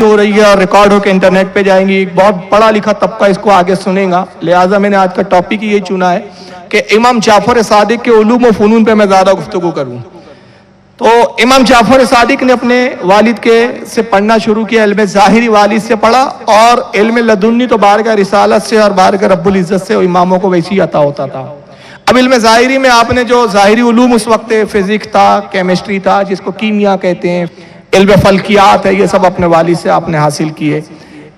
ہو رہی ہے اور ریکارڈ ہو کے انٹرنیٹ پہ جائیں گی، بہت پڑھا لکھا طبقہ اس کو آگے سنیں گا، لہٰذا میں نے آج کا ٹاپک یہ چنا ہے کہ امام جعفر صادق کے علوم و فنون پہ میں زیادہ گفتگو کروں۔ تو امام جعفر صادق نے اپنے والد سے پڑھنا شروع کیا، علم ظاہری والد سے پڑھا، اور علم لدنی تو بارگاہ رسالت سے اور بارگاہ رب العزت سے اماموں کو ویسی عطا ہوتا تھا۔ اب علم ظاہری میں آپ نے جو ظاہری علوم اس وقت فزکس تھا، کیمسٹری تھا، جس کو کیمیا کہتے ہیں، علم فلکیات ہے، یہ سب اپنے والد سے آپ نے حاصل کیے،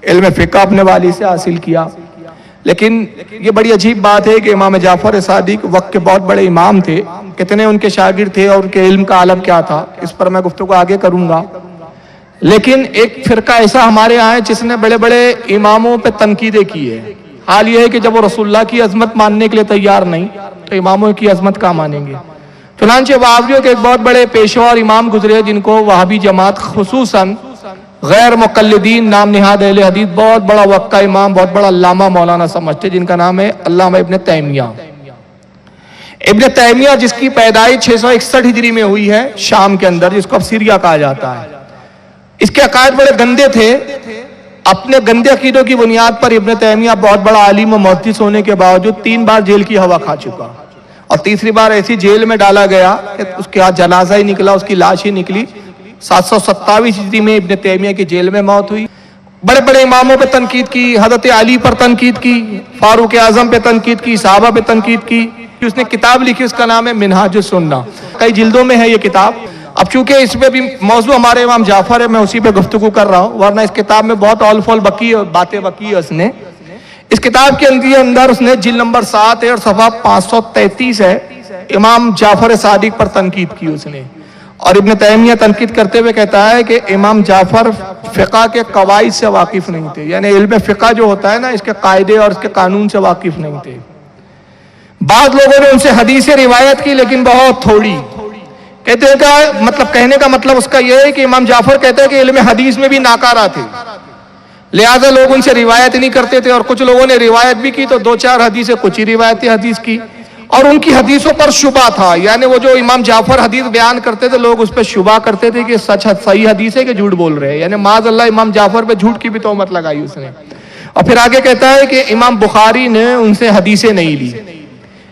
علم فقہ اپنے والد سے حاصل کیا۔ لیکن یہ بڑی عجیب بات ہے کہ امام جعفر صادق وقت کے بہت بڑے امام تھے، کتنے ان کے شاگرد تھے اور ان کے علم کا عالم کیا تھا، اس پر میں گفتگو آگے کروں گا۔ لیکن ایک فرقہ ایسا ہمارے یہاں ہے جس نے بڑے بڑے اماموں پہ تنقیدیں کی ہے۔ حال یہ ہے کہ جب وہ رسول اللہ کی عظمت ماننے کے لیے تیار نہیں تو اماموں کی عظمت کہاں مانیں گے؟ چنانچہ وہابیوں کے ایک بہت بڑے پیشوا اور امام گزرے جن کو وہابی جماعت خصوصاً غیر مقلدین نام نہاد اہل حدیث بہت بڑا وقت کا امام، بہت بڑا علامہ مولانا سمجھتے، جن کا نام ہے علامہ ابن تیمیہ۔ ابن تیمیہ جس کی پیدائش 661 ہجری میں ہوئی ہے شام کے اندر، جس کو اب سیریا کہا جاتا ہے۔ اس کے عقائد بڑے گندے تھے، اپنے گندے عقیدوں کی بنیاد پر ابن تیمیہ بہت بڑا عالم و محدث ہونے کے باوجود 3 بار جیل کی ہوا کھا چکا، اور تیسری بار ایسی جیل میں ڈالا گیا کہ اس کے ہاتھ جنازہ ہی نکلا، اس کی لاش ہی نکلی۔ 727 ہجری میں ابن تیمیہ کی جیل میں موت ہوئی۔ بڑے بڑے اماموں پہ تنقید کی، حضرت علی پر تنقید کی، فاروق اعظم پہ تنقید کی، صحابہ پہ تنقید کی۔ اس نے کتاب لکھی، اس کا نام ہے منہاج السنہ، کئی جلدوں میں ہے یہ کتاب۔ اب چونکہ اس پہ بھی موضوع ہمارے امام جعفر ہے، میں اسی پہ گفتگو کر رہا ہوں، ورنہ اس کتاب میں بہت اول فول باتیں بکی ہے اس نے۔ اس کتاب کے اندر اس نے جلد نمبر 7 ہے اور صفحہ 533 ہے، امام جعفر صادق پر تنقید کی اس نے۔ اور ابن تیمیہ تنقید کرتے ہوئے کہتا ہے کہ امام جعفر فقہ کے قواعد سے واقف نہیں تھے، یعنی علم فقہ جو ہوتا ہے نا، اس کے قاعدے اور اس کے قانون سے واقف نہیں تھے۔ بعض لوگوں نے ان سے حدیث روایت کی لیکن بہت تھوڑی۔ کہتے ہیں کہ مطلب کہنے کا مطلب اس کا یہ ہے کہ امام جعفر کہتے ہیں کہ علم حدیث میں بھی ناکارہ تھے، لہذا لوگ ان سے روایت نہیں کرتے تھے، اور کچھ لوگوں نے روایت بھی کی تو 2-4 حدیثیں کچھ ہی روایتی حدیث کی، اور ان کی حدیثوں پر شبہ تھا، یعنی وہ جو امام جعفر حدیث بیان کرتے تھے لوگ اس پہ شبہ کرتے تھے کہ سچ صحیح حدیث ہے کہ جھوٹ بول رہے ہیں، یعنی معاذ اللہ امام جعفر پہ جھوٹ کی بھی تہمت لگائی اس نے۔ اور پھر آگے کہتا ہے کہ امام بخاری نے ان سے حدیثیں نہیں لی۔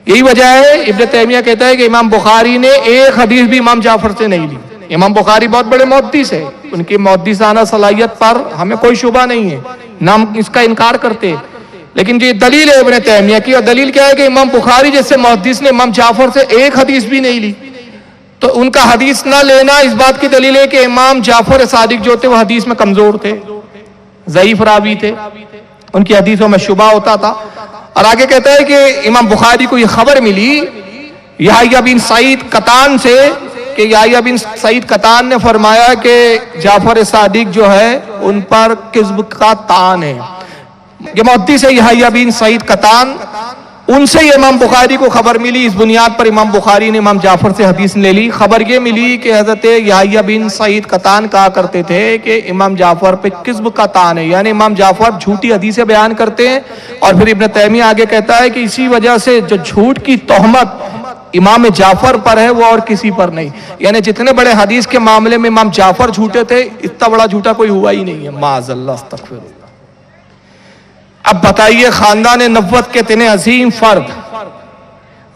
یہی وجہ ہے، ابن تیمیہ کہتا ہے کہ امام بخاری نے ایک حدیث بھی امام جعفر سے نہیں لی۔ امام بخاری بہت بڑے محدث ہے، ان کی محدثانہ صلاحیت پر ہمیں کوئی شبہ نہیں ہے، نام اس کا انکار کرتے، لیکن یہ دلیل ہے ابن تیمیہ کی، اور دلیل کیا ہے کہ امام بخاری جیسے محدث نے امام جعفر سے ایک حدیث بھی نہیں لی، تو ان کا حدیث نہ لینا اس بات کی دلیل ہے کہ امام جعفر صادق جو تھے وہ حدیث میں کمزور تھے، ضعیف راوی تھے، ان کی حدیثوں میں شبہ ہوتا تھا۔ اور آگے کہتا ہے کہ امام بخاری کو یہ خبر ملی یحییٰ بن سعید قطان سے کہ یحییٰ بن سعید قطان نے فرمایا کہ جعفر صادق جو ہے ان پر کذب کا طعن ہے۔ یہ محدث ہے یحییٰ بن سعید قطان، ان سے یہ امام بخاری کو خبر ملی، اس بنیاد پر امام بخاری نے امام جعفر سے حدیث لے لی۔ خبر یہ ملی کہ حضرت یحییٰ بن سعید قطان کہا کرتے تھے کہ امام جعفر پہ کذب کا طعن ہے، یعنی امام جعفر جھوٹی حدیثیں بیان کرتے ہیں۔ اور پھر ابن تیمیہ آگے کہتا ہے کہ اسی وجہ سے جو جھوٹ کی تہمت امام جعفر پر ہے وہ اور کسی پر نہیں، یعنی جتنے بڑے حدیث کے معاملے میں امام جعفر جھوٹے تھے، اتنا بڑا جھوٹا کوئی ہوا ہی نہیں ہے، معاذ اللہ، استغفر اللہ۔ اب بتائیے خاندان نبوت کے اتنے عظیم فرد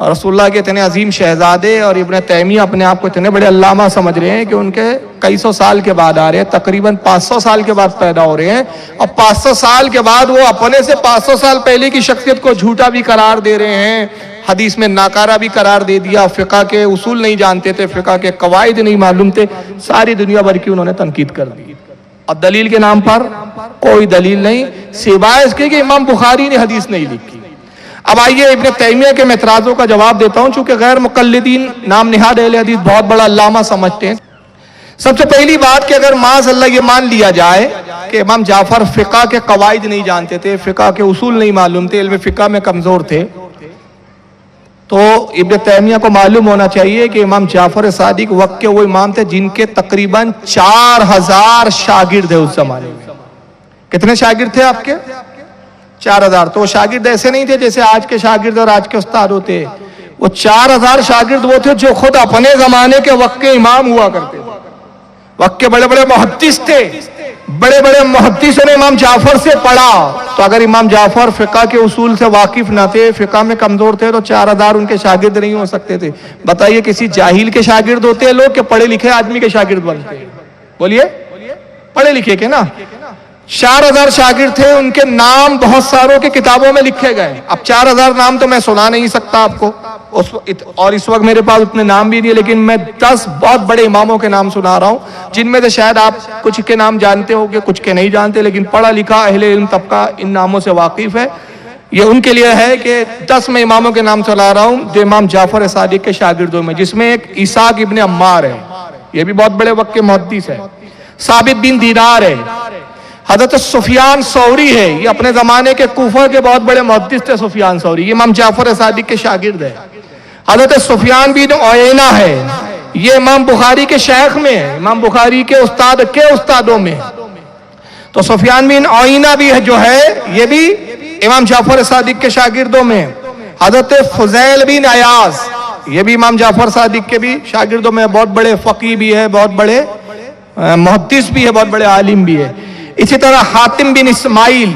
اور رسول اللہ کے اتنے عظیم شہزادے، اور ابن تیمیہ اپنے آپ کو اتنے بڑے علامہ سمجھ رہے ہیں کہ ان کے کئی سو سال کے بعد آ رہے ہیں، تقریباً 500 سال کے بعد پیدا ہو رہے ہیں، اور 500 سال کے بعد وہ اپنے سے 500 سال پہلے کی شخصیت کو جھوٹا بھی قرار دے رہے ہیں، حدیث میں ناکارہ بھی قرار دے دیا، فقہ کے اصول نہیں جانتے تھے، فقہ کے قواعد نہیں معلوم تھے، ساری دنیا بھر کی انہوں نے تنقید کر دی، اور دلیل کے نام پر کوئی دلیل نہیں سوائے اس کے کہ امام بخاری نے حدیث نہیں لکھی۔ اب آئیے ابن تیمیہ کے اعتراضوں کا جواب دیتا ہوں، چونکہ غیر مقلدین نام نہاد اہل حدیث بہت بڑا علامہ سمجھتے ہیں۔ سب سے پہلی بات کہ اگر معاذ اللہ یہ مان لیا جائے کہ امام جعفر فقہ کے قواعد نہیں جانتے تھے، فقہ کے اصول نہیں معلوم تھے، علم فقہ میں کمزور تھے، تو ابن تیمیہ کو معلوم ہونا چاہیے کہ امام جعفر صادق وقت کے وہ امام تھے جن کے تقریباً 4000 شاگرد ہیں اس زمانے میں۔ کتنے شاگرد تھے آپ کے؟ 4000۔ تو وہ شاگرد ایسے نہیں تھے جیسے آج کے شاگرد اور آج کے استاد ہوتے، وہ 4000 شاگرد وہ تھے جو خود اپنے زمانے کے وقت کے امام ہوا کرتے تھے، वक्त के बड़े बड़े मुहद्दिस थे, बड़े बड़े मुहद्दिसों ने इमाम जाफर से पढ़ा। तो अगर इमाम जाफर फिका के उसूल से वाकिफ ना थे, फिका में कमजोर थे, तो 4000 उनके शागिर्द नहीं हो सकते थे। बताइए किसी जाहिल के शागिर्द होते हैं लोग, कि पढ़े लिखे आदमी के शागिर्द बनते हैं? बोलिए, पढ़े लिखे के ना। 4000 शागिर्द थे, उनके नाम बहुत सारों के किताबों में लिखे गए। अब 4000 नाम तो मैं सुना नहीं सकता आपको, और इस वक्त मेरे पास उतने नाम भी नहीं है, लेकिन मैं 10 बहुत बड़े इमामों के नाम सुना रहा हूं, जिनमें से शायद आप कुछ के नाम जानते होंगे, कुछ के नहीं जानते, लेकिन पढ़ा लिखा अहले इल्म तबका इन नामों से वाकिफ है। ये उनके लिए है कि 10 में इमामों के नाम चला रहा हूं जो इमाम जाफर सादिक के शागिर्दों में, जिसमें एक इसाक इब्न अम्मार है, ये भी बहुत बड़े वक्त के मुहद्दिस है। साबित बिन दीनार है। हजरत सुफियान सौरी है, ये अपने जमाने के कूफा के बहुत बड़े मुहद्दिस थे। सुफियान सौरी ये इमाम जाफर सादिक के शागिर्द है। हजरत सुफियान बिन उयैना है, ये इमाम बुखारी के शेख में है, इमाम बुखारी के उस्ताद के उस्तादों में। तो सुफियान बिन उयैना भी है जो है, ये भी इमाम जाफर सादिक के शागिर्दों में। हजरत फुजैल बिन अयाज, ये भी इमाम जाफर सादिक के भी शागिर्दों में, बहुत बड़े फकीह भी है, बहुत बड़े मुहद्दिस भी है, बहुत बड़े आलिम भी है। इसी तरह हातिम बिन इस्माइल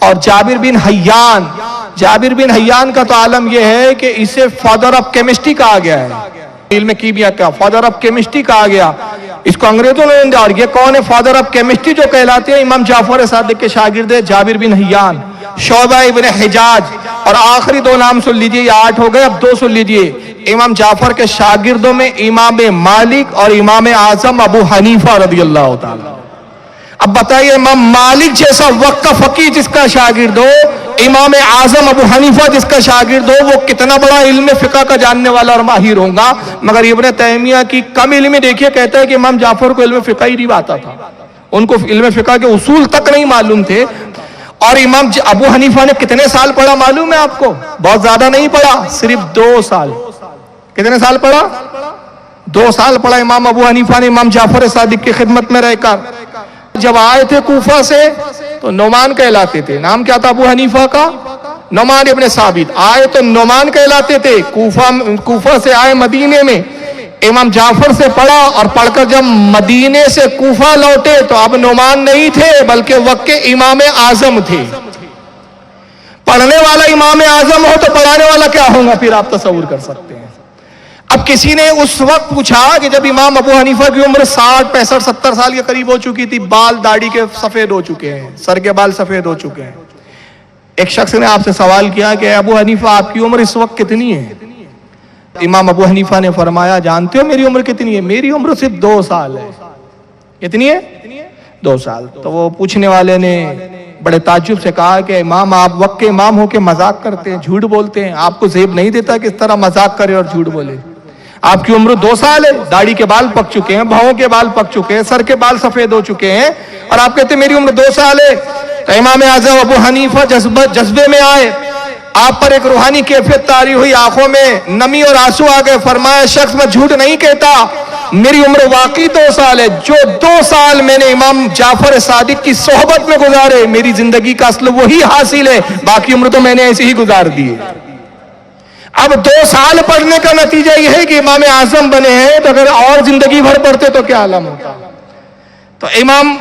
और जाबिर बिन हय्यान। जाबिर बिन हय्यान का तो आलम यह है कि इसे फादर ऑफ केमिस्ट्री कहा गया है, इल्म कीमिया का फादर ऑफ केमिस्ट्री कहा गया। इसको अंग्रेजों ने दिया। और ये कौन है फादर ऑफ केमिस्ट्री जो कहलाते हैं? इमाम जाफर सादिक के शागिर्द है जाबिर बिन हय्यान, शोबा इब्न हिजाज। और आखिरी 2 नाम सुन लीजिए, ये 8 हो गए, अब 2 सुन लीजिए। इमाम जाफर के शागिर्दों में इमाम मालिक और इमाम आजम अबू हनीफा रदियल्लाहु ताला। अब बताइए, इमाम मालिक जैसा वक्त का फकीह जिसका शागिर्द हो, इमाम आजम अबू हनीफा जिसका शागिर्द हो, वो कितना बड़ा इल्म फिका का जानने वाला और माहिर होगा। मगर इब्न तैमिया की कम इल्म देखिए, कहता है कि इमाम जाफर को इल्म फिका ही नहीं आता था, उनको इल्म फिका के उसूल तक नहीं मालूम थे। और इमाम अबू हनीफा ने कितने साल पढ़ा मालूम है आपको? बहुत ज्यादा नहीं पढ़ा, सिर्फ 2 साल। कितने साल पढ़ा? 2 साल पढ़ा इमाम अबू हनीफा ने इमाम जाफर सादिक की खिदमत में रहकर। जब आए थे कूफा से तो नोमान कहलाते थे। नाम क्या था अबू हनीफा का? नोमान इब्न साबित। आए तो नोमान कहलाते थे। कूफा से आए मदीने में, इमाम जाफर से पढ़ा, और पढ़कर जब मदीने से कूफा लौटे तो अब नोमान नहीं थे, बल्कि वक्त के इमाम आजम थे। पढ़ने वाला इमाम आजम हो तो पढ़ाने वाला क्या होगा, फिर आप तसव्वुर कर सकते हैं। अब किसी ने उस वक्त पूछा कि जब इमाम अबू हनीफा की उम्र 60, 65, 70 साल के करीब हो चुकी थी, बाल दाढ़ी के सफेद हो चुके हैं, सर के बाल सफेद हो चुके हैं। एक शख्स ने आपसे सवाल किया कि अबू हनीफा आपकी उम्र इस वक्त कितनी है? इमाम अबू हनीफा ने फरमाया, जानते हो मेरी उम्र कितनी है? मेरी उम्र सिर्फ 2 साल है। कितनी है? 2 साल। तो वो पूछने वाले ने बड़े ताज्जुब से कहा कि इमाम, आप वक्त के इमाम हो के मजाक करते हैं, झूठ बोलते हैं, आपको ज़ेब नहीं देता कि इस तरह मजाक करे और झूठ बोले? आपकी उम्र 2 साल है, दाढ़ी के बाल पक चुके हैं, भौं के बाल पक चुके हैं, सर के बाल सफेद हो चुके हैं, और आप कहते हैं मेरी उम्र 2 साल है। तो इमाम आज़म अबू हनीफा जज्बे में आए, आप पर एक रूहानी कैफियत तारी हुई, आंखों में नमी और आंसू आ गए। फरमाया, शख्स मैं झूठ नहीं कहता, मेरी उम्र वाकई 2 साल है। जो 2 साल मैंने इमाम जाफर सादिक की सोहबत में गुजारे, मेरी जिंदगी का असल वही हासिल है, बाकी उम्र तो मैंने ऐसे ही गुजार दी है। अब 2 साल पढ़ने का नतीजा यह है कि इमाम आजम बने हैं, तो अगर और जिंदगी भर पढ़ते तो क्या आलम होता। तो इमाम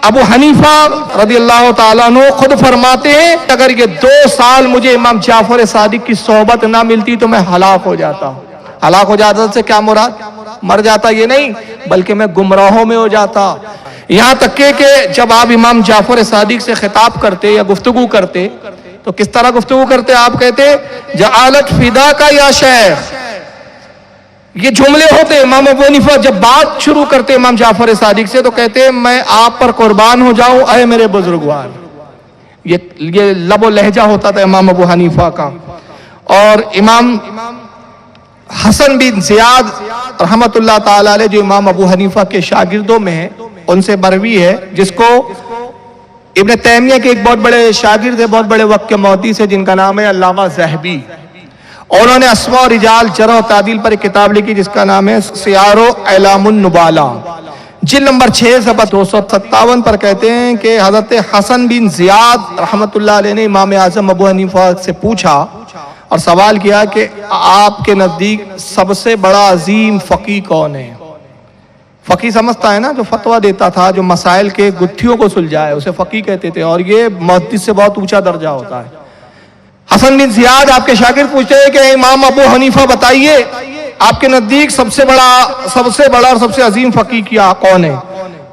अबू हनीफा रदियल्लाहु ताला अन्हु खुद फरमाते हैं, अगर ये 2 साल मुझे इमाम जाफर सादिक की सोहबत ना मिलती तो मैं हलाक हो जाता। हलाक हो जाता से क्या मुराद? मर जाता ये नहीं, बल्कि मैं गुमराहों में हो जाता। यहां तक कि जब आप इमाम जाफर सादिक से खिताब करते या गुफ्तगू करते तो किस तरह गुफ्तगू करते? आप कहते जआलत फिदा का या शेख, ये जुमले होते। इमाम अबू हनीफा जब बात शुरू करते इमाम जाफर सादिक से तो कहते मैं आप पर कुर्बान हो जाऊं ऐ मेरे बुजुर्गवार। ये लबो लहजा होता था इमाम अबू हनीफा का। और इमाम हसन बिन ज़ियाद रहमतुल्लाह ताला अलैह जो इमाम अबू हनीफा के शागिर्दों में है, उनसे मरवी है, जिसको इब्न तैमिया के एक बहुत बड़े शागिर्द है, बहुत बड़े वक्त के मुहद्दिस है, जिनका नाम है अल्लामा ज़हबी। और उन्होंने अस्मा और रिजाल जरह और तादील पर एक किताब लिखी जिसका नाम है सियारो एलामुन नुबाला। जिल्द नंबर 6 सफ़ा 257 पर कहते हैं कि हज़रत हसन बिन ज़ियाद रहमतुल्लाह अलैह ने इमाम आज़म अबू हनीफा से पूछा और सवाल किया कि आपके नज़दीक सबसे बड़ा अजीम फ़कीह कौन है? फकी समझता है ना, जो फतवा देता था, जो मसाइल के गुत्थियों को सुलझाए, उसे फकी कहते थे, और ये मुहद्दिस से बहुत ऊंचा दर्जा होता है। हसन बिन ज़ियाद आपके शागिर्द पूछते हैं कि इमाम अबू हनीफा बताइए, आपके नजदीक सबसे बड़ा और सबसे अजीम फकी क्या कौन है?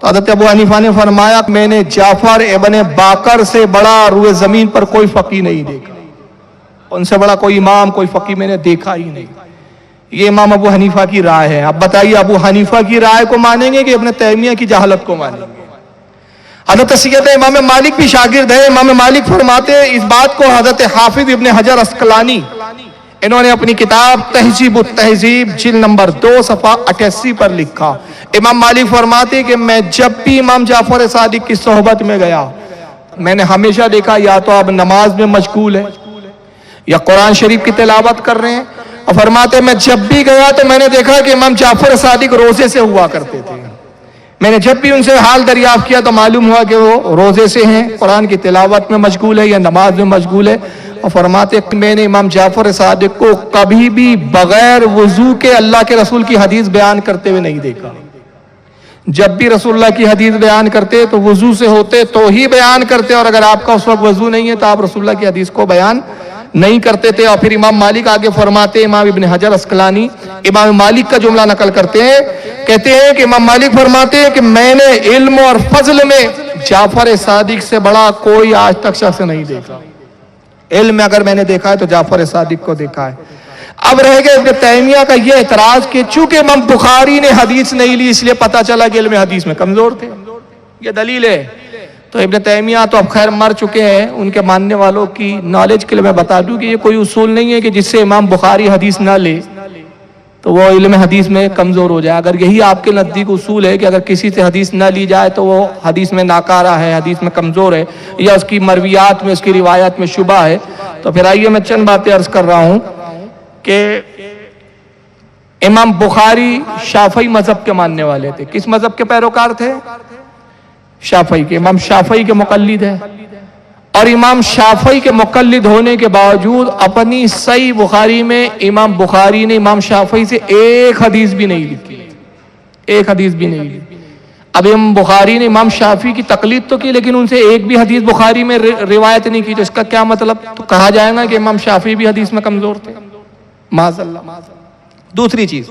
तो हज़रत अबू हनीफा ने फरमाया, मैंने जाफर इब्न बाकर से बड़ा रुए जमीन पर कोई फकी नहीं देखा, उनसे बड़ा कोई इमाम, कोई फकी मैंने देखा ही नहीं। ये इमाम अबू हनीफा की राय है। अब बताइए, अबू हनीफा की राय को मानेंगे कि इब्न तैमिया की जहालत को मानेंगे? हज़रत सैयद इमाम मालिक भी शागिर्द है। इमाम मालिक फरमाते हैं इस बात को हज़रत हाफिज इब्न हजर अस्कलानी, इन्होंने अपनी किताब तहज़ीब तहज़ीब जिल्द नंबर 2 सफ़ा 88 पर लिखा। इमाम मालिक फरमाते कि मैं जब भी इमाम जाफर सादिक की सोहबत में गया, मैंने हमेशा देखा या तो आप नमाज में मशगूल है या कुरान शरीफ की तिलावत कर रहे हैं। और फरमाते मैं जब भी गया तो मैंने देखा कि इमाम जाफर सादिक रोजे से हुआ करते थे। मैंने जब भी उनसे हाल दरियाफ्त किया तो मालूम हुआ कि वो रोजे से हैं, कुरान की तिलावत में मशगूल है या नमाज में मशगूल है। और फरमाते मैंने इमाम जाफर सादिक को कभी भी बगैर वजू के अल्लाह के रसूल की हदीस बयान करते हुए नहीं देखा। जब भी रसूलुल्लाह की हदीस बयान करते तो वजू से होते तो ही बयान करते, और अगर आपका उस वक्त वजू नहीं है तो आप रसूलुल्लाह की हदीस को बयान नहीं करते थे। और फिर इमाम मालिक आगे फरमाते, इमाम इब्न हजर अस्कलानी इमाम मालिक का जुमला नकल करते हैं, कहते हैं कि इमाम मालिक फरमाते हैं कि मैंने इल्म और फजल में जाफर सादिक से बड़ा कोई आज तक शख्स नहीं देखा। इल्म में अगर मैंने देखा है तो जाफर सादिक को देखा है। अब रह गया इब्न तैमिया का ये एतराज कि चूंकि इमाम बुखारी ने हदीस नहीं ली इसलिए पता चला कि इल्म हदीस में कमजोर थे। ये दलील है। तो इब्न तैमिया तो अब खैर मर चुके हैं, उनके मानने वालों की नॉलेज के लिए मैं बता दूं कि ये कोई उसूल नहीं है कि जिससे इमाम बुखारी हदीस ना ले तो वो इल्म हदीस में कमज़ोर हो जाए। अगर यही आपके नज़दीक उसूल है कि अगर किसी से हदीस ना ली जाए तो वो हदीस में नाकारा है, हदीस में कमज़ोर है, या उसकी मरवियात में, उसकी रिवायत में शुबा है, तो फिर आइए मैं चंद बातें अर्ज़ कर रहा हूँ कि इमाम बुखारी शाफई मज़हब के मानने वाले थे। किस मज़हब के पैरोकार थे? शाफई के। इमाम शाफई के मुक़ल्लिद है, और इमाम शाफई के मुक़ल्लिद होने के बावजूद अपनी सही बुखारी में इमाम बुखारी ने इमाम शाफई से एक हदीस भी नहीं लिखी, एक हदीस भी नहीं लिखी। अब इमाम बुखारी ने इमाम शाफी की तकलीद तो की लेकिन उनसे एक भी हदीस बुखारी में रिवायत नहीं की, तो इसका क्या मतलब? तो कहा जाएगा कि इमाम शाफी भी हदीस में कमजोर थे। माज़अल्लाह। दूसरी चीज,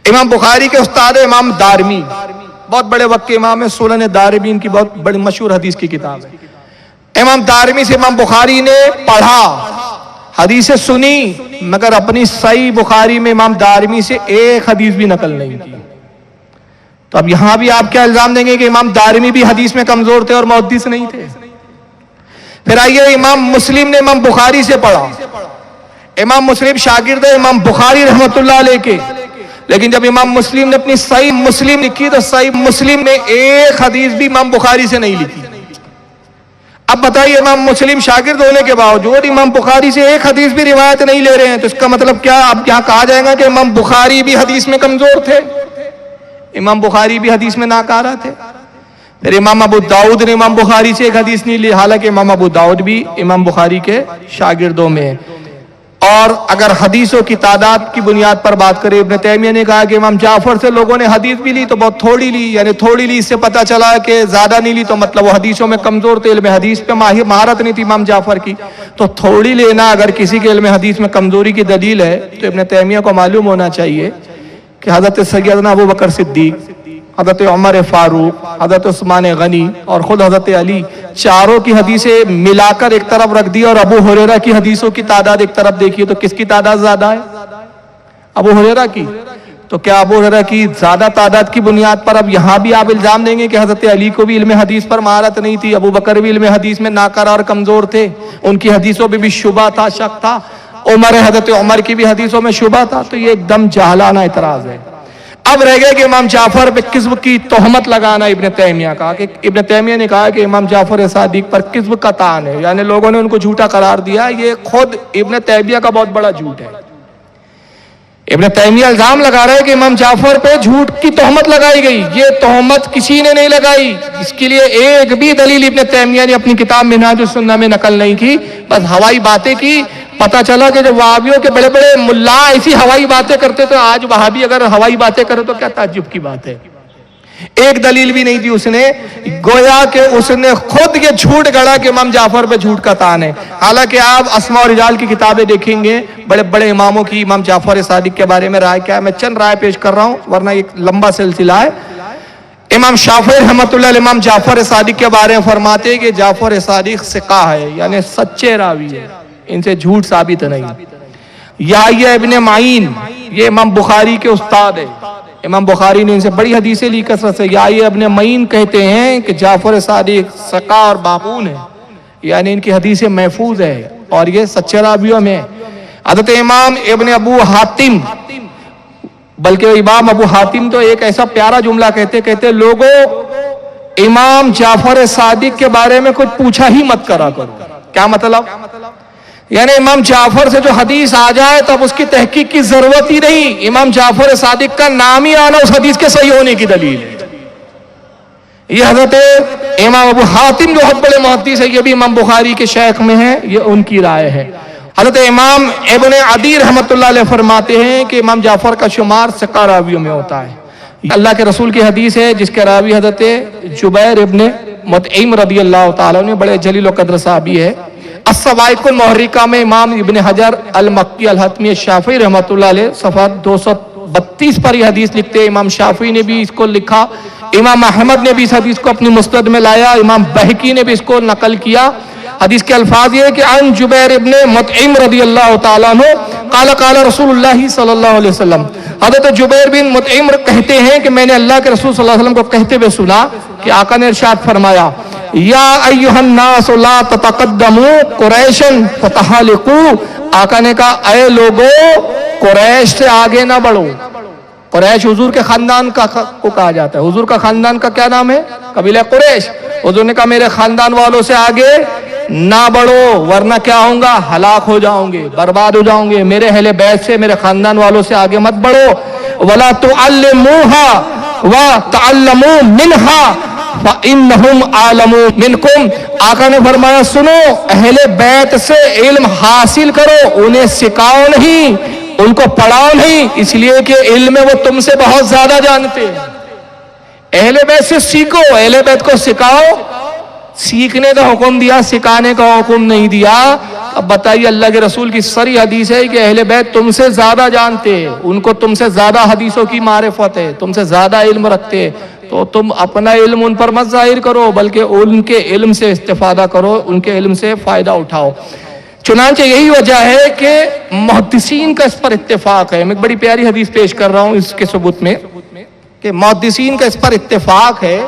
इमाम बुखारी के उस्ताद इमाम दारमी, बहुत बड़े वक्त के इमाम है, सुनन दारमी इनकी बहुत बड़ी मशहूर हदीस की किताब है। इमाम दारमी से इमाम बुखारी ने पढ़ा, हदीसें सुनी, मगर अपनी सही बुखारी में इमाम दारमी से एक हदीस भी नकल नहीं की। तो अब यहां भी आप क्या इल्जाम देंगे कि इमाम दारमी भी हदीस में कमजोर थे और मुहद्दिस नहीं थे? फिर आइए, इमाम मुस्लिम ने इमाम बुखारी से पढ़ा, इमाम मुस्लिम शागिर्द है इमाम बुखारी रहमतुल्लाह अलैह के, लेकिन जब इमाम मुस्लिम ने अपनी सही मुस्लिम लिखी तो सही मुस्लिम में एक हदीस भी इमाम बुखारी से नहीं लिखी। अब बताइए, इमाम मुस्लिम शागिर्द होने के बावजूद इमाम बुखारी से एक हदीस भी रिवायत नहीं ले रहे हैं, तो इसका मतलब क्या? अब क्या कहा जाएगा कि इमाम बुखारी भी हदीस में कमजोर थे, इमाम बुखारी भी हदीस में नाकारा थे। फिर इमाम अबू दाऊद ने इमाम बुखारी से एक हदीस नहीं ली, हालांकि इमाम अबू दाऊद भी इमाम बुखारी के शागिर्दों में है। और अगर हदीसों की तादाद की बुनियाद पर बात करें, इब्न तैमिया ने कहा कि इमाम जाफर से लोगों ने हदीस भी ली तो बहुत थोड़ी ली, यानी थोड़ी ली इससे पता चला कि ज्यादा नहीं ली, तो मतलब वो हदीसों में कमजोर थे, इल्म हदीस पे महारत नहीं थी इमाम जाफर की। तो थोड़ी लेना अगर किसी के इल्म हदीस में कमजोरी की दलील है तो इब्न तैमिया को मालूम होना चाहिए कि हजरत सैयदना अबू बकर सिद्दीक, हजरत उमर फारूक, हजरत उस्मान गनी और खुद हजरत अली, चारों की हदीसें मिलाकर एक तरफ रख दी और अबू हुरैरा की हदीसों की तादाद एक तरफ देखिए तो किसकी तादाद ज्यादा है? अबू हुरैरा की। तो क्या अबू हुरैरा की ज्यादा तादाद की बुनियाद पर अब यहां भी आप इल्जाम देंगे कि हजरत अली को भी इल्म हदीस पर महारत नहीं थी, अबू बकर भी इल्म हदीस में नाकारा और कमजोर थे, उनकी हदीसों में भी शुबा था, शक था, हजरत उमर की भी हदीसों में शुबा था? तो ये एकदम जाहलाना इतराज है। अब रह गया कि इमाम जाफर पे किस्म की तोहमत लगाना इब्न तैमिया का, कि इब्न तैमिया ने कहा कि इमाम जाफर सादिक पर किस्म का तान है, यानी लोगों ने उनको झूठा करार दिया। ये खुद इब्न तैमिया का बहुत बड़ा झूठ है। इब्न तैमिया इल्जाम लगा रहे हैं कि इमाम जाफर पे झूठ की तोहमत लगाई गई। ये तोहमत किसी ने नहीं लगाई, इसके लिए एक भी दलील इब्न तैमिया ने अपनी किताब मिन्हाजुस सुन्नह में नकल नहीं की, बस हवाई बातें की। पता चला कि जब वहाबियों के बड़े बड़े मुल्ला ऐसी हवाई बातें करते तो आज वहाबी अगर हवाई बातें करे तो क्या ताज्जुब की बात है। ایک دلیل بھی نہیں دی اس نے. گویا کہ اس نے خود یہ جھوٹ گڑا کہ امام جعفر پہ جھوٹ کا تان ہے. حالانکہ آپ اسماء و رجال کی کتابیں دیکھیں گے بڑے بڑے اماموں کی امام جعفر صادق کے بارے میں رائے کیا ہے. میں چند رائے پیش کر رہا ہوں ورنہ ایک لمبا سلسلہ ہے. امام شافعی رحمۃ اللہ علیہ امام جعفر صادق کے بارے میں فرماتے ہیں کہ جعفر صادق ثقہ ہے یعنی سچے راوی ہے, ان سے جھوٹ ثابت نہیں. یحییٰ ابن معین یہ امام بخاری کے استاد ہے, امام بخاری نے ان سے بڑی حدیثیں لی کثرت سے. یحییٰ ابن معین کہتے ہیں کہ جعفر صادق ثقہ اور مامون ہے, یعنی ان کی حدیثیں محفوظ ہے اور یہ سچے راویوں میں. حضرت امام ابن ابو حاتم, بلکہ امام ابو حاتم تو ایک ایسا پیارا جملہ کہتے لوگوں امام جعفر صادق کے بارے میں کچھ پوچھا ہی مت کرا کرو. کیا مطلب؟ یعنی امام جعفر سے جو حدیث آ جائے تب اس کی تحقیق کی ضرورت ہی نہیں, امام جعفر صادق کا نام ہی آنا اس حدیث کے صحیح ہونے کی دلیل ہے. یہ حضرت امام ابو حاتم جو بہت بڑے محدث ہے, یہ بھی امام بخاری کے شیخ میں ہیں, یہ ان کی رائے ہے. حضرت امام ابن عدی رحمۃ اللہ علیہ فرماتے ہیں کہ امام جعفر کا شمار ثقہ راویوں میں ہوتا ہے. اللہ کے رسول کی حدیث ہے جس کے راوی حضرت جبیر ابن مطعم رضی اللہ تعالیٰ عنہ بڑے جلیل و قدر صحابی ہے. الصواعق المحرقہ میں امام ابن حجر المکی الحتمی الشافعی رحمۃ اللہ علیہ صفحہ 232 پر یہ حدیث لکھتے ہیں. امام شافعی نے بھی اس کو لکھا, امام احمد نے بھی اس حدیث کو اپنی مسند میں لایا, امام بہقی نے بھی اس کو نقل کیا. حدیث کے الفاظ یہ ہے کہ عن جبیر ابن مطعم رضی اللہ تعالیٰ عنہ قال قال رسول اللہ صلی اللہ علیہ وسلم, حضرت جبیر بن مطعم کہتے ہیں کہ میں نے اللہ کے رسول صلی اللہ علیہ وسلم کو کہتے ہوئے سنا کہ آقا نے ارشاد فرمایا, یا ایھا الناس لا تتقدموا قریشا فتہلکوا. آقا نے کہا اے لوگو قریش سے آگے نہ بڑھو. قریش حضور کے خاندان کو کہا جاتا ہے. حضور کا خاندان کا کیا نام ہے؟ قبیلہ قریش. حضور نے کہا میرے خاندان والوں سے آگے نہ بڑھو ورنہ کیا ہوں گا, ہلاک ہو جاؤں گے, برباد ہو جاؤں گے. میرے اہل بیت سے میرے خاندان والوں سے آگے مت بڑھو. ولا تعلموها وتعلموا منها فإنهم عالموا منكم. آقا نے فرمایا سنو, اہل بیت سے علم حاصل کرو, انہیں سکھاؤ نہیں, ان کو پڑھاؤ نہیں, اس لیے کہ علم میں وہ تم سے بہت زیادہ جانتے ہیں. اہل بیت سے سیکھو, اہل بیت کو سکھاؤ. سیکھنے کا حکم دیا, سکھانے کا حکم نہیں دیا. اب بتائیے اللہ کے رسول کی سری حدیث ہے کہ اہل بیت تم سے زیادہ جانتے ہیں, ان کو تم سے زیادہ حدیثوں کی معرفت ہے, تم سے زیادہ علم رکھتے ہیں, تو تم اپنا علم ان پر مت ظاہر کرو بلکہ ان کے علم سے استفادہ کرو, ان کے علم سے فائدہ اٹھاؤ. چنانچہ یہی وجہ ہے کہ محدثین کا اس پر اتفاق ہے. میں ایک بڑی پیاری حدیث پیش کر رہا ہوں اس کے ثبوت میں کہ محدثین کا اس پر اتفاق ہے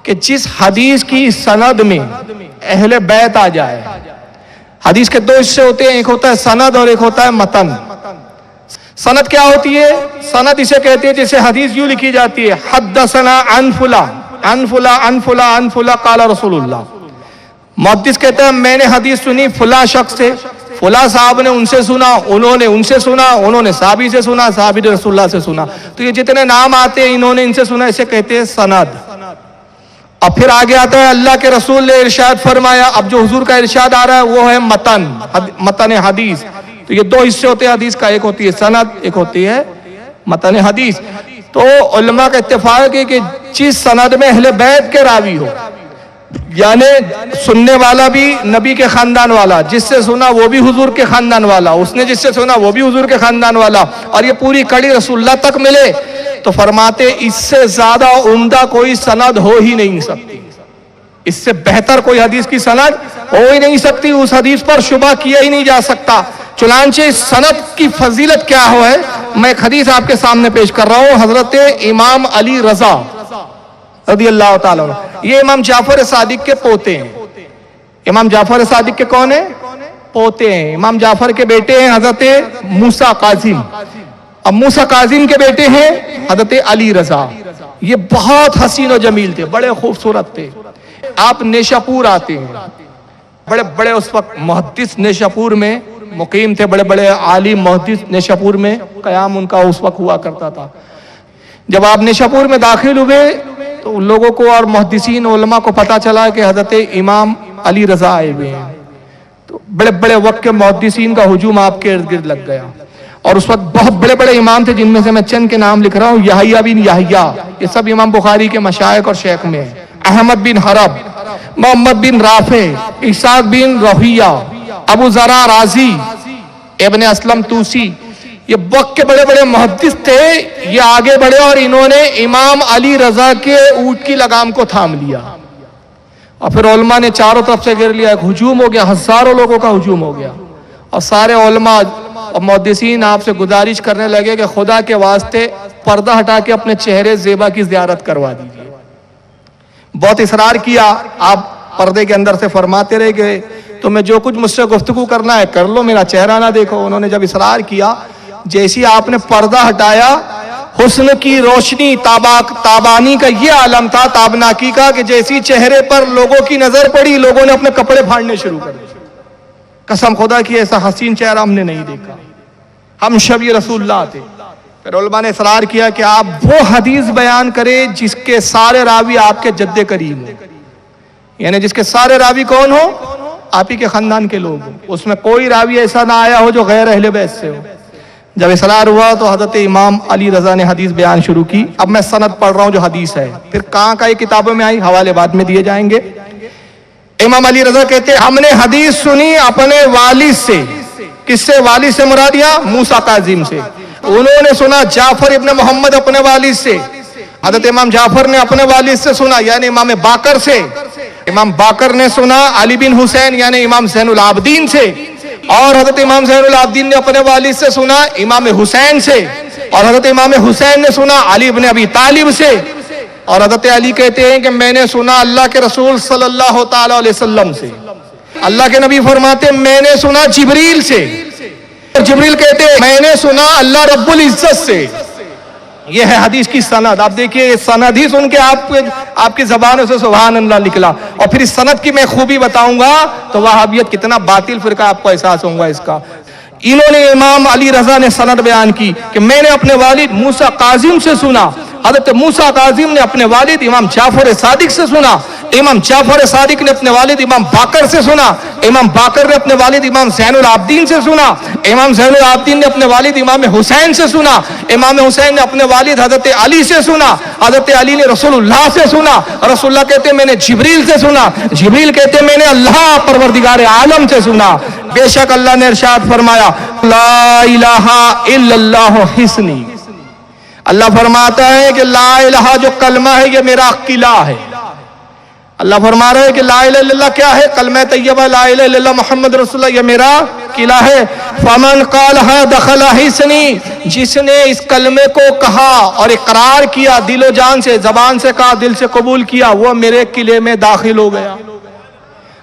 کہ جس حدیث کی سند میں اہل بیت آ جائے, حدیث کے دو حصے ہوتے ہیں, ایک ہوتا ہے سند اور ایک ہوتا ہے متن. سند کیا ہوتی ہے؟ سند اسے کہتے ہیں جسے حدیث یوں لکھی جاتی ہے حدثنا عن فلاں عن فلاں عن فلاں عن فلاں قال رسول اللہ. محدث کہتا ہے میں نے حدیث سنی فلاں شخص سے, فلاں صاحب نے ان سے سنا, انہوں نے ان سے سنا, انہوں نے صحابی سے سنا, صحابی نے رسول اللہ سے سنا. تو یہ جتنے نام آتے ہیں انہوں نے ان سے سنا, اسے کہتے ہیں سند. اور پھر آگے آتا ہے اللہ کے رسول نے ارشاد فرمایا. اب جو حضور کا ارشاد آ رہا ہے وہ ہے متن, متن حدیث. تو یہ دو حصے ہوتے ہیں حدیث کا, ایک ہوتی ہے سند, ایک ہوتی ہے متن حدیث. تو علماء کا اتفاق ہے کہ جس سند میں اہل بیت کے راوی ہو, یعنی سننے والا بھی نبی کے خاندان والا, جس سے سنا وہ بھی حضور کے خاندان والا, اس نے جس سے سنا وہ بھی حضور کے خاندان والا, اور یہ پوری کڑی رسول اللہ تک ملے, تو فرماتے اس سے زیادہ عمدہ کوئی سند ہو ہی نہیں سکتی, اس سے بہتر کوئی حدیث کی سند ہو ہی نہیں سکتی, اس حدیث پر شبہ کیا ہی نہیں جا سکتا. چنانچہ اس سند کی فضیلت کیا ہے, میں ایک حدیث آپ کے سامنے پیش کر رہا ہوں. حضرت امام علی رضا رضی اللہ تعالیٰ عنہ, یہ امام جعفر صادق کے پوتے ہیں. امام جعفر صادق کے کون ہیں؟ پوتے ہیں. امام جعفر کے بیٹے ہیں حضرت موسیٰ کاظم, اب موسیٰ کاظم کے بیٹے ہیں حضرت علی رضا. یہ بہت حسین و جمیل تھے, بڑے خوبصورت تھے. آپ نیشاپور آتے ہیں, بڑے بڑے اس وقت محدث نیشاپور میں مقیم تھے, بڑے بڑے عالم محدث نیشاپور میں قیام ان کا اس وقت ہوا کرتا تھا. جب آپ نیشاپور میں داخل ہوئے تو ان لوگوں کو اور محدثین علماء کو پتا چلا کہ حضرت امام علی رضا آئے ہوئے ہیں. تو بڑے بڑے وقت کے محدثین کا ہجوم آپ کے ارد گرد لگ گیا. اور اس وقت بہت بڑے بڑے امام تھے، جن میں سے میں چند کے نام لکھ رہا ہوں. یحییٰ بن یحییٰ، یہ سب امام بخاری کے مشائخ اور شیخ میں ہیں. احمد بن حرب، محمد بن رافع، اسحاق بن روحیہ، ابو زرع رازی، ابن اسلم توسی، یہ وقت کے بڑے بڑے محدث تھے. یہ آگے بڑھے اور انہوں نے امام علی رضا کے اونٹ کی لگام کو تھام لیا، اور پھر علماء نے چاروں طرف سے گھیر لیا. ایک ہجوم ہو گیا، ہزاروں لوگوں کا ہجوم ہو گیا، اور سارے علماء اور محدثین آپ سے گزارش کرنے لگے کہ خدا کے واسطے پردہ ہٹا کے اپنے چہرے زیبا کی زیارت کروا دیجیے. بہت اصرار کیا، آپ پردے کے اندر سے فرماتے رہے کہ تمہیں جو کچھ مجھ سے گفتگو کرنا ہے کر لو، میرا چہرہ نہ دیکھو. انہوں نے جب اصرار کیا، جیسی آپ نے پردہ ہٹایا، حسن کی روشنی تابانی کا یہ عالم تھا، تابناکی کا، کہ جیسی چہرے پر لوگوں کی نظر پڑی، لوگوں نے اپنے کپڑے پھاڑنے شروع کر دیے. قسم خدا کی ایسا حسین چہرہ ہم نے نہیں دیکھا، ہم شبیہ رسول اللہ تھے. پھر علماء نے اصرار کیا کہ آپ وہ حدیث بیان کریں جس کے سارے راوی آپ کے جد کریم ہوں، یعنی جس کے سارے راوی کون ہو؟ آپ ہی کے خاندان کے لوگ ہوں. اس میں کوئی راوی ایسا نہ آیا ہو جو غیر اہل بیت سے ہو. جب اصرار ہوا تو حضرت امام علی رضا نے حدیث بیان شروع کی. اب میں سند پڑھ رہا ہوں جو حدیث ہے، پھر کہاں کا یہ کتابوں میں آئی، حوالے بعد میں دیے جائیں گے. امام علی رضا کہتے ہیں ہم نے حدیث سنی اپنے والد سے. کس سے؟ والد سے مراد یہاں موسیٰ کاظم سے. انہوں نے سنا جعفر ابن محمد اپنے والد سے. حضرت امام جعفر نے اپنے والد سے سنا یعنی امام باقر سے. امام باقر نے سنا علی بن حسین یعنی امام زین العابدین سے. اور حضرت امام زین العابدین نے اپنے والد سے سنا امام حسین سے. اور حضرت امام حسین نے سنا علی ابن ابی طالب سے. اور حضرت علی کہتے ہیں کہ میں نے سنا اللہ کے رسول صلی اللہ تعالی علیہ وسلم سے. اللہ کے نبی فرماتے میں نے سنا جبریل سے. جبریل کہتے ہیں میں نے سنا اللہ رب العزت سے. یہ ہے حدیث کی سند. آپ دیکھیے یہ سند ہی سن کے آپ کی زبانوں سے سبحان اللہ نکلا. اور پھر اس سند کی میں خوبی بتاؤں گا تو وہابیت کتنا باطل فرقہ آپ کو احساس ہوگا اس کا. انہوں نے امام علی رضا نے سند بیان کی کہ میں نے اپنے والد موسیٰ کاظم سے سنا. حضرت موسیٰ کاظم نے اپنے والد امام جعفر صادق سے سنا. امام جعفر صادق نے اپنے والد امام باقر سے سنا. امام باقر نے اپنے والد امام زین العابدین سے سنا. امام زین العابدین نے اپنے والد امام حسین سے سنا. امام حسین نے اپنے والد حضرت علی سے سنا. حضرت علی نے رسول اللہ سے سنا. رسول اللہ کہتے ہیں میں نے جبریل سے سنا. جبریل کہتے ہیں میں نے اللہ پروردگار عالم سے سنا. بے شک اللہ نے ارشاد فرمایا لا الہ الا اللہ حسنی. اللہ فرماتا ہے کہ لا الہ جو کلمہ ہے یہ میرا قلعہ ہے. اللہ فرما رہا ہے کہ لا الہ الا اللہ کیا ہے؟ کلمہ طیبہ لا الہ الا اللہ محمد رسول اللہ یہ میرا قلعہ ہے. فمن قالها دخل حسنی. جس نے اس کلمے کو کہا اور اقرار کیا، دل و جان سے، زبان سے کہا، دل سے قبول کیا، وہ میرے قلعے میں داخل ہو گیا.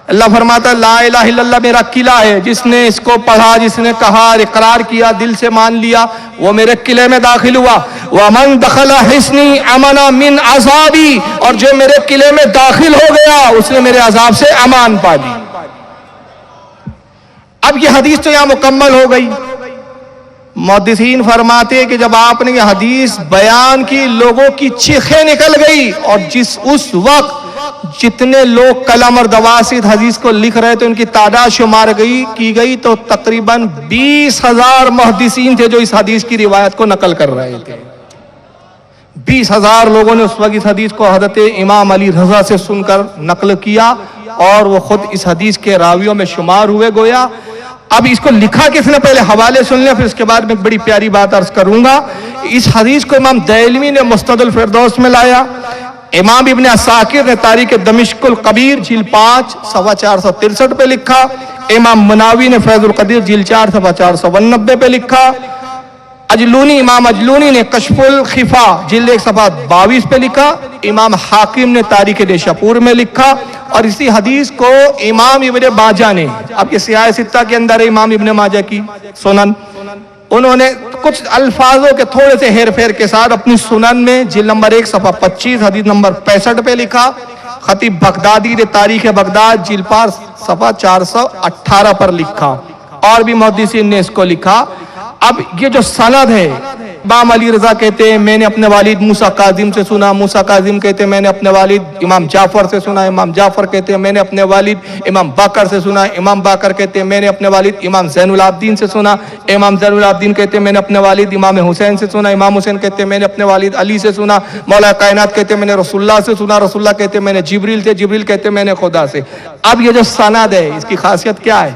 اللہ فرماتا ہے لا الہ الا اللہ میرا قلعہ ہے. جس نے اس کو پڑھا، جس نے کہا اور اقرار کیا، دل سے مان لیا، وہ میرے قلعے میں داخل ہوا. وَمَن دَخَلَ حِصْنِي أَمَنَ مِنْ عَذَابِي. اور جو میرے قلعے میں داخل ہو گیا اس نے میرے عذاب سے امان پا لی. اب یہ حدیث تو یہاں مکمل ہو گئی. محدثین فرماتے کہ جب آپ نے یہ حدیث بیان کی لوگوں کی چیخیں نکل گئی، اور اس وقت جتنے لوگ قلم اور دواسید حدیث کو لکھ رہے تھے ان کی تعداد شمار کی گئی تو تقریباً 20,000 محدثین تھے جو اس حدیث کی روایت کو نقل کر رہے تھے. 20,000 لوگوں نے اس وقت اس حدیث کو حضرت امام علی رضا سے سن کر نقل کیا، اور وہ خود اس حدیث کے راویوں میں شمار ہوئے گویا. اب اس کو لکھا کس نے؟ پہلے حوالے سن لیں، پھر اس کے بعد میں ایک بڑی پیاری بات عرض کروں گا. اس حدیث کو امام دہلوی نے مسند الفردوس میں لایا. امام ابن عساکر نے تاریخ دمشق الکبیر جلد 5 صفحہ 463 پہ لکھا. امام مناوی نے فیض القدیر جلد 4 صفحہ 489 پہ لکھا. امام اجلونی نے کشف الخفا جلد 1 صفحہ 22 پہ لکھا. امام حاکم نے تاریخ نیشاپور میں لکھا. اور اسی حدیث کو امام ابن ماجہ نے، اب یہ سیاہ ستہ کے اندر ہے امام ابن ماجہ کی سنن، انہوں نے کچھ الفاظوں کے تھوڑے سے ہیر پھیر کے ساتھ اپنی سنن میں جلد نمبر 1 صفحہ 25 حدیث نمبر 65 پہ لکھا. خطیب بغدادی نے تاریخ بغداد جلد 5 صفحہ 418 پر لکھا. اور بھی محدثین نے اس کو لکھا. اب یہ جو سند ہے इमाम अली रजा कहते हैं मैंने अपने वालिद मूसा काजिम से सुना, मूसा काजिम कहते हैं मैंने अपने वालिद इमाम जाफर से सुना, इमाम जाफर कहते हैं मैंने अपने वालिद इमाम बाकर से सुना, इमाम बाकर कहते हैं मैंने अपने वालिद इमाम ज़ैनुल आबिदीन से सुना, इमाम ज़ैनुल आबिदीन कहते हैं मैंने अपने वालिद इमाम हुसैन से सुना, इमाम हुसैन कहते हैं मैंने अपने वालिद अली से सुना, मौला कायनात कहते हैं मैंने रसूलुल्लाह से सुना, रसूलुल्लाह कहते हैं मैंने जिब्रील से, जिब्रील कहते हैं मैंने खुदा से। अब ये जो सनद है इसकी खासियत क्या है?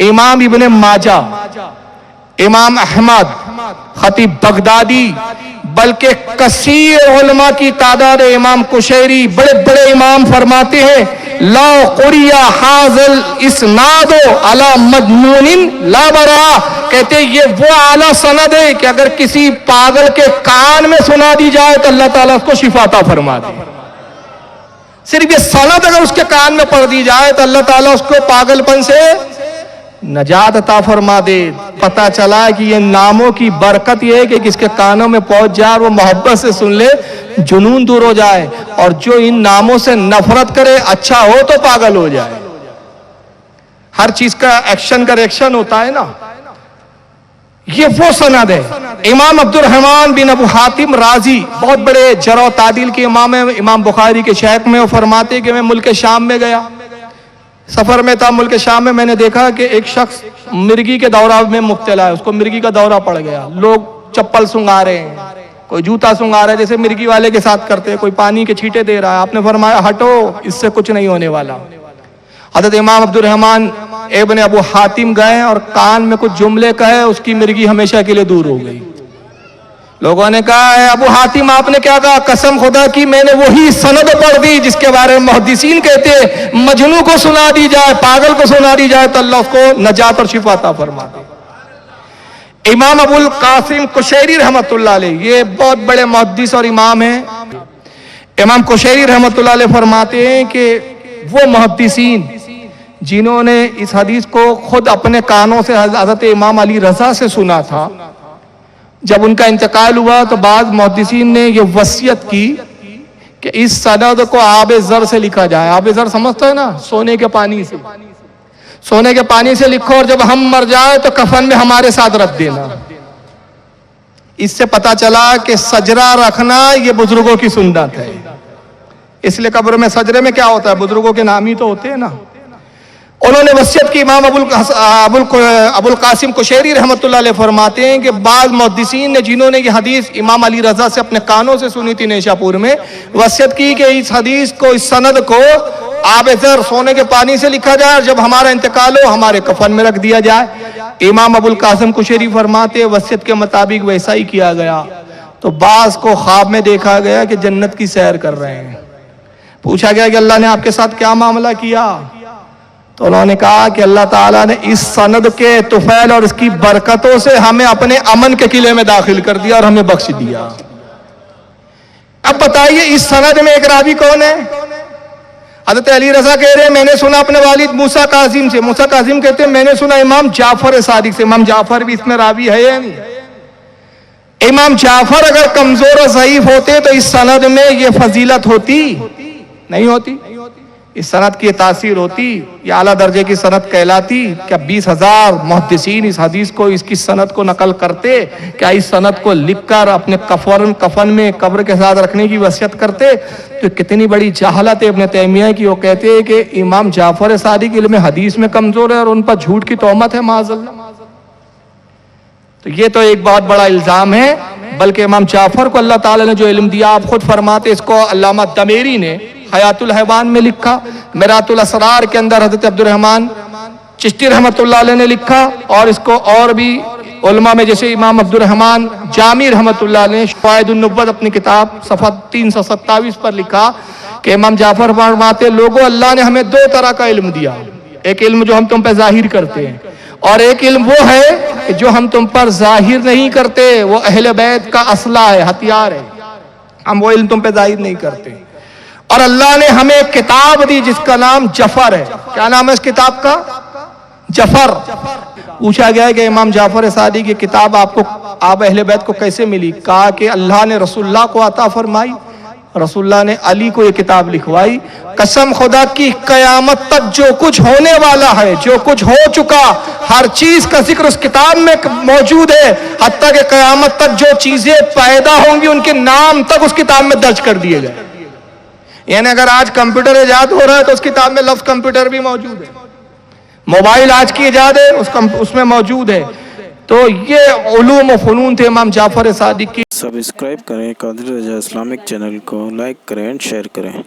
इमाम इब्ने माजा, इमाम अहमद, खतीब बगदादी, बल्कि कसीर उलमा की तादाद, इमाम कुशैरी, बड़े बड़े इमाम फरमाते हैं ला कुरिया हाज़ल इस्नादो अला मजनूनिन ला बरा, कहते हैं ये वो आला सनद है कि अगर किसी पागल के कान में सुना दी जाए तो अल्लाह ताला उसको शिफा अता फरमा दे। सिर्फ ये सनद अगर उसके कान में पढ़ दी जाए तो अल्लाह ताला उसको पागलपन से नजात अता फरमा दे। पता चला कि ये नामों की बरकत ये है कि किसके कानों में पहुंच जाए और वो मोहब्बत से सुन ले, जुनून दूर हो जाए, और जो इन नामों से नफरत करे अच्छा हो तो पागल हो जाए। हर चीज का एक्शन का रिएक्शन होता है ना, ये वो सनद है। इमाम अब्दुर्रहमान बिन अबू हातिम राजी बहुत बड़े जरा तादील के इमाम है, इमाम बुखारी के शेख में, वो फरमाते कि मैं मुल्क शाम में गया, सफर में था मुल्क शाम में, मैंने देखा कि एक शख्स मिर्गी के दौरा में मुब्तला है, उसको मिर्गी का दौरा पड़ गया, लोग चप्पल सुंगा रहे हैं, कोई जूता सुंगा रहा है जैसे मिर्गी वाले के साथ करते हैं, कोई पानी के छींटे दे रहा है। आपने फरमाया हटो, इससे कुछ नहीं होने वाला। हज़रत इमाम अब्दुर्रहमान इब्ने अबू हातिम गए और कान में कुछ जुमले कहे, उसकी मिर्गी हमेशा के लिए दूर हो गई। लोगों ने कहा अबू हातिम आपने क्या कहा? कसम खुदा की मैंने वही सनद पढ़ दी जिसके बारे में मुहद्दिसीन कहते हैं मजनू को सुना दी जाए, पागल को सुना दी जाए तो अल्लाह उसको नजात और शिफा अता फरमा दे। इमाम अबुल कासिम कुशैरी रहमतुल्लाह अलैह, ये बहुत बड़े मुहद्दिस और इमाम हैं। इमाम कुशैरी रहमतुल्लाह अलैह फरमाते हैं कि वो मुहद्दिसीन जिन्होंने इस हदीस को खुद अपने कानों से हज़रत इमाम अली रज़ा से सुना था, जब उनका इंतकाल हुआ तो बाद मुहद्दिसीन ने ये वसीयत की कि इस सनद को आब ज़र से लिखा जाए। आब ज़र समझते है ना, सोने के पानी से, सोने के पानी से लिखो और जब हम मर जाए तो कफन में हमारे साथ रख देना। इससे पता चला कि सजरा रखना ये बुजुर्गों की सुन्नत है। इसलिए कब्र में सजरे में क्या होता है, बुजुर्गों के नाम ही तो होते हैं ना। उन्होंने वसीयत की। इमाम अबुल कासिम कुशैरी रहमतुल्लाह अलैह फरमाते हैं कि बाज़ मुहद्दिसीन ने जिन्होंने ये हदीस इमाम अली रज़ा से अपने कानों से सुनी थी नेशापुर में, वसीयत की कि इस हदीस को, इस सनद को आब-ए-ज़र सोने के पानी से लिखा जाए और जब हमारा इंतकाल हो हमारे कफन में रख दिया जाए। इमाम अबुल कासिम कुशैरी फरमाते वसीयत के मुताबिक वैसा ही किया गया। तो बाज़ को ख्वाब में देखा गया कि जन्नत की सैर कर रहे हैं। पूछा गया कि अल्लाह ने आपके साथ क्या मामला किया? तो उन्होंने कहा कि अल्लाह ताला ने इस सनद के तुफैल और इसकी बरकतों से हमें अपने अमन के किले में दाखिल कर दिया और हमें बख्श दिया। अब बताइए इस सनद में एक रावी कौन है? हज़रत अली रज़ा कह रहे हैं मैंने सुना अपने वालिद मूसा काजिम से। मूसा काजिम कहते हैं मैंने सुना इमाम जाफर सादिक से। इमाम जाफर भी इसमें रावी है या नहीं? इमाम जाफर अगर कमजोर और ज़ईफ होते तो इस सनद में ये फजीलत होती नहीं होती, इस सनद की तासीर होती, ये आला दर्जे की सनद कहलाती। क्या 20,000 मुहद्दिसीन इस हदीस को, इसकी सनद को नकल करते? क्या इस सनद को लिखकर अपने कफन में कब्र के साथ रखने की वसीयत करते? तो कितनी बड़ी जहालत है इब्न तैमिया की। वो कहते हैं कि इमाम जाफर सादिक इल्म हदीस में कमजोर है और उन पर झूठ की तोहमत है माज़अल्लाह। तो ये तो एक बहुत बड़ा इल्जाम है। बल्कि इमाम जाफर को अल्लाह ताला ने जो इल्म दिया, आप खुद फरमाते, इसको अल्लामा दमेरी ने हयातुल हैवान में लिखा, मिरातुल असरार के अंदर हज़रत अब्दुर्रहमान चिश्ती रहमतुल्लाह अलैह ने लिखा, और इसको और भी उलमा में जैसे इमाम अब्दुर्रहमान जामी रहमतुल्लाह अलैह ने शवाहिदुन नुब्वत अपनी किताब सफ़ा 327 पर लिखा कि इमाम जाफर फरमाते लोगों अल्लाह ने हमें दो तरह का इल्म दिया। एक इल्म जो हम तुम पर जाहिर करते हैं और एक इल्म वो है कि जो हम तुम पर जाहिर नहीं करते, वो अहले बैत का असला है, हथियार है। हम वो इल्म तुम पे जाहिर नहीं करते। और अल्लाह ने हमें एक किताब दी जिसका नाम जफर है। क्या नाम है इस किताब का? जफर। पूछा गया है कि इमाम जाफर सादिक की किताब आपको, आप अहले बैत को कैसे मिली? कहा कि अल्लाह ने रसूलुल्लाह को अता फरमाई रसूलुल्लाह ने अली को ये किताब लिखवाई। कसम खुदा की कयामत तक जो कुछ होने वाला है, जो कुछ हो चुका, हर चीज का जिक्र उस किताब में मौजूद है। हत्ता कि कयामत तक जो चीजें पैदा होंगी उनके नाम तक उस किताब में दर्ज कर दिए गए। यानी अगर आज कंप्यूटर ईजाद हो रहा है तो उस किताब में लफ्ज कंप्यूटर भी मौजूद है। मोबाइल आज की ईजाद है, उसमें मौजूद है। तो ये उलूम व फ़नून थे इमाम जाफर सादिक की। सब्सक्राइब करें कादिर रजा इस्लामिक चैनल को, लाइक करें एंड शेयर करें।